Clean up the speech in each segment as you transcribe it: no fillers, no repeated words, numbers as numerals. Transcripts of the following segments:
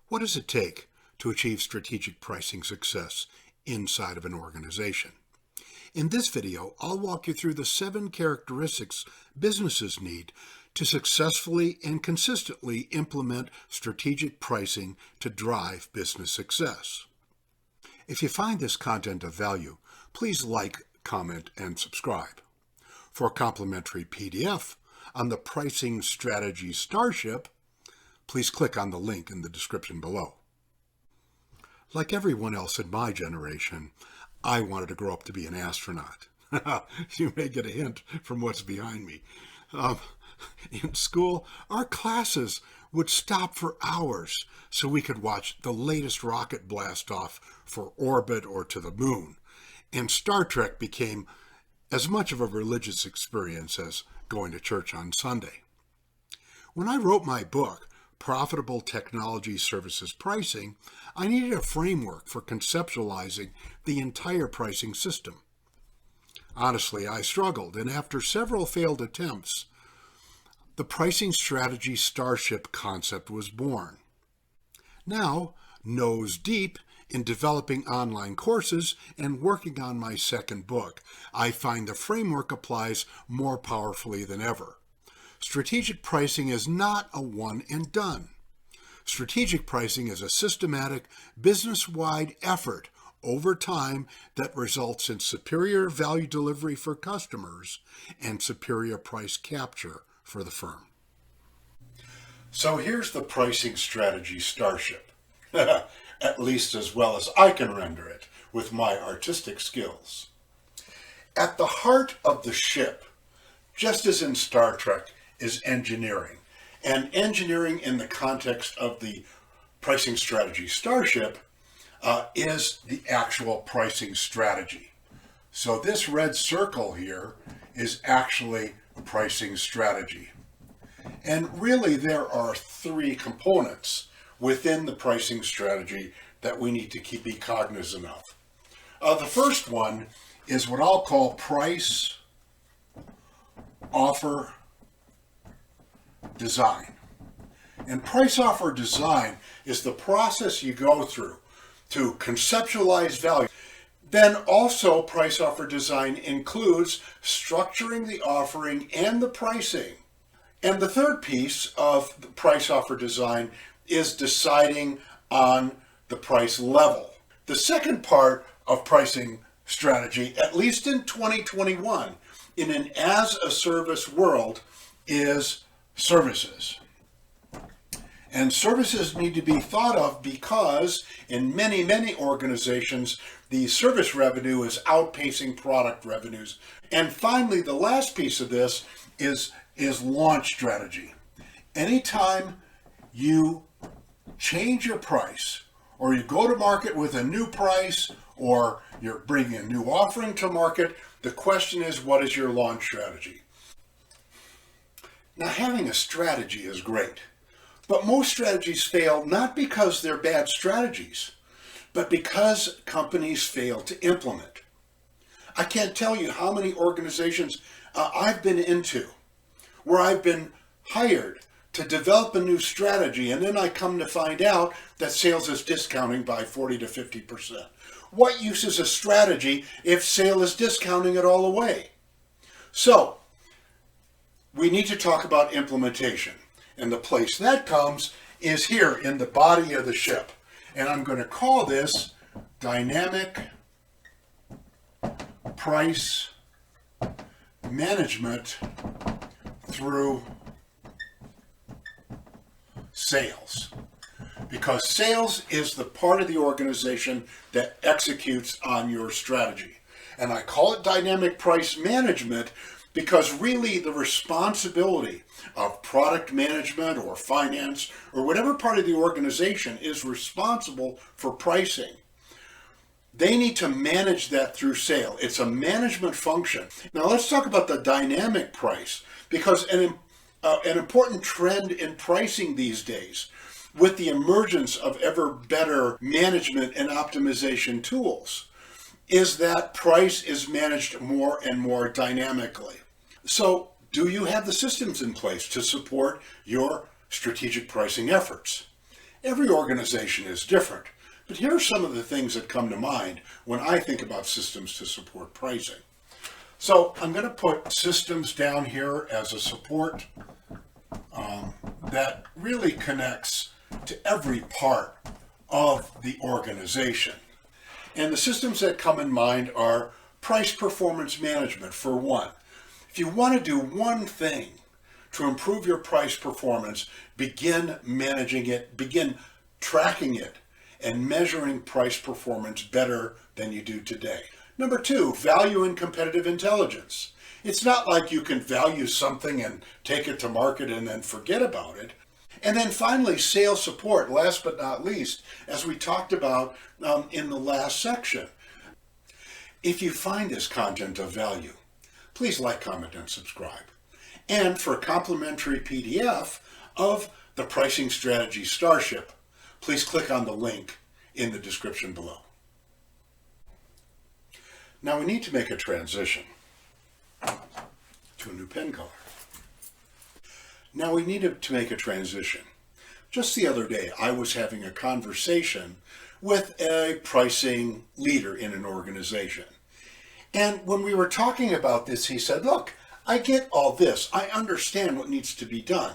What does it take to achieve strategic pricing success inside of an organization? In this video, I'll walk you through the 7 characteristics businesses need to successfully and consistently implement strategic pricing to drive business success. If you find this content of value, please like, comment, and subscribe. For a complimentary PDF on the Pricing Strategy Starship, please click on the link in the description below. Like everyone else in my generation, I wanted to grow up to be an astronaut. You may get a hint from what's behind me. In school, our classes would stop for hours so we could watch the latest rocket blast off for orbit or to the moon. And Star Trek became as much of a religious experience as going to church on Sunday. When I wrote my book, Profitable Technology Services Pricing, I needed a framework for conceptualizing the entire pricing system. Honestly, I struggled, and after several failed attempts, the Pricing Strategy Starship concept was born. Now, nose deep in developing online courses and working on my second book, I find the framework applies more powerfully than ever. Strategic pricing is not a one and done. Strategic pricing is a systematic, business-wide effort over time that results in superior value delivery for customers and superior price capture for the firm. So here's the Pricing Strategy Starship, at least as well as I can render it with my artistic skills. At the heart of the ship, just as in Star Trek, is engineering. And engineering in the context of the Pricing Strategy Starship is the actual pricing strategy. So this red circle here is actually pricing strategy. And really there are 3 components within the pricing strategy that we need to be cognizant of. The first one is what I'll call price, offer, design. And price offer design is the process you go through to conceptualize value. Then also price offer design includes structuring the offering and the pricing. And the third piece of the price offer design is deciding on the price level. The second part of pricing strategy, at least in 2021, in an as-a-service world, is services. And services need to be thought of because in many organizations, the service revenue is outpacing product revenues. And finally, the last piece of this is launch strategy. Anytime you change your price, or you go to market with a new price, or you're bringing a new offering to market, the question is, what is your launch strategy? Now, having a strategy is great, but most strategies fail not because they're bad strategies, but because companies fail to implement. I can't tell you how many organizations I've been into where I've been hired to develop a new strategy, and then I come to find out that sales is discounting by 40 to 50%. What use is a strategy if sale is discounting it all away? So, we need to talk about implementation. And the place that comes is here in the body of the ship. And I'm going to call this dynamic price management through sales. Because sales is the part of the organization that executes on your strategy. And I call it dynamic price management because really the responsibility of product management or finance or whatever part of the organization is responsible for pricing, they need to manage that through sale. It's a management function. Now let's talk about the dynamic price, because an important trend in pricing these days, with the emergence of ever better management and optimization tools, is that price is managed more and more dynamically. So, do you have the systems in place to support your strategic pricing efforts? Every organization is different, but here are some of the things that come to mind when I think about systems to support pricing. So I'm going to put systems down here as a support that really connects to every part of the organization. And the systems that come in mind are price performance management, for one. If you want to do one thing to improve your price performance, begin managing it, begin tracking it, and measuring price performance better than you do today. Number two, value and competitive intelligence. It's not like you can value something and take it to market and then forget about it. And then finally, sales support, last but not least, as we talked about in the last section. If you find this content of value, please like, comment, and subscribe. And for a complimentary PDF of the Pricing Strategy Starship, please click on the link in the description below. Now we need to make a transition to a new pen color. Now we need to make a transition. Just the other day, I was having a conversation with a pricing leader in an organization. And when we were talking about this, he said, look, I get all this. I understand what needs to be done.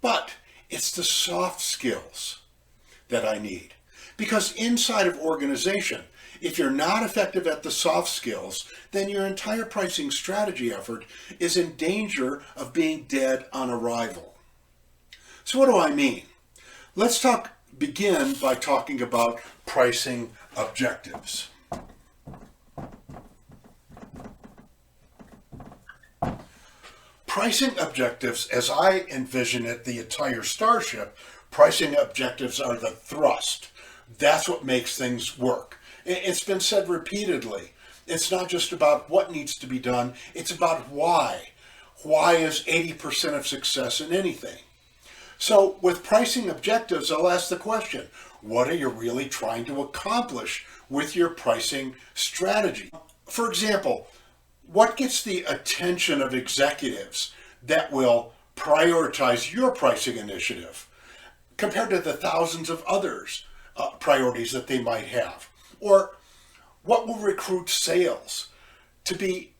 But it's the soft skills that I need. Because inside of organization, if you're not effective at the soft skills, then your entire pricing strategy effort is in danger of being dead on arrival. So what do I mean? Let's begin by talking about pricing objectives. Pricing objectives, as I envision it, the entire Starship, pricing objectives are the thrust. That's what makes things work. It's been said repeatedly. It's not just about what needs to be done, it's about why. Why is 80% of success in anything? So with pricing objectives, I'll ask the question, what are you really trying to accomplish with your pricing strategy? For example, what gets the attention of executives that will prioritize your pricing initiative compared to the thousands of others priorities that they might have? Or what will recruit sales to be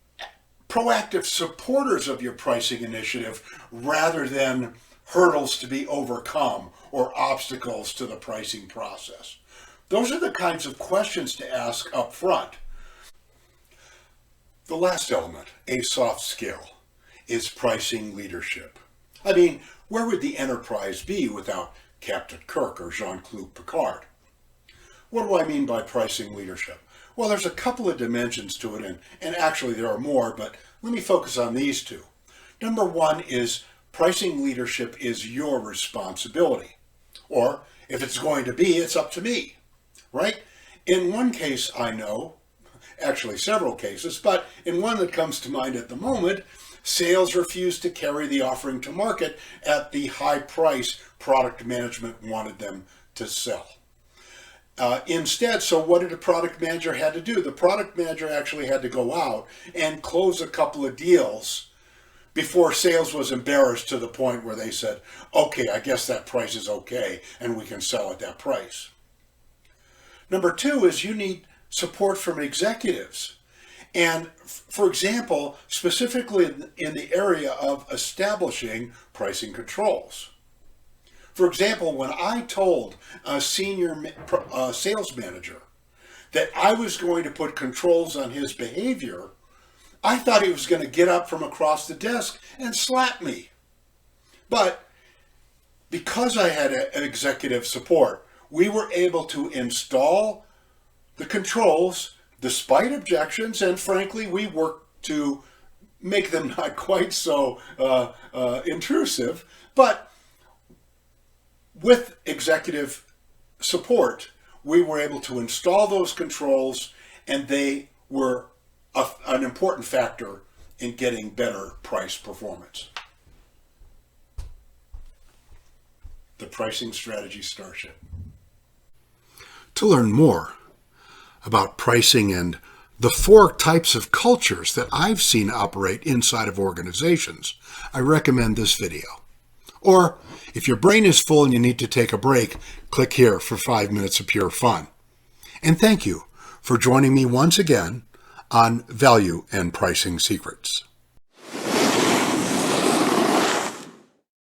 proactive supporters of your pricing initiative rather than hurdles to be overcome or obstacles to the pricing process? Those are the kinds of questions to ask up front. The last element, a soft skill, is pricing leadership. I mean, where would the enterprise be without Captain Kirk or Jean-Claude Picard? What do I mean by pricing leadership? Well, there's a couple of dimensions to it, and actually there are more, but let me focus on these two. Number one is pricing leadership is your responsibility. Or, if it's going to be, it's up to me, right? In one case I know, actually several cases, but in one that comes to mind at the moment, sales refused to carry the offering to market at the high price product management wanted them to sell. Instead, so what did the product manager had to do? The product manager actually had to go out and close a couple of deals before sales was embarrassed to the point where they said, okay, I guess that price is okay and we can sell at that price. Number two is you need support from executives. And for example, specifically in the area of establishing pricing controls. For example, when I told a senior sales manager that I was going to put controls on his behavior, I thought he was going to get up from across the desk and slap me. But because I had executive support, we were able to install the controls despite objections, and frankly, we worked to make them not quite so intrusive, but with executive support, we were able to install those controls, and they were an important factor in getting better price performance. The Pricing Strategy Starship. To learn more about pricing and the 4 types of cultures that I've seen operate inside of organizations, I recommend this video. Or if your brain is full and you need to take a break, click here for 5 minutes of pure fun. And thank you for joining me once again on Value and Pricing Secrets.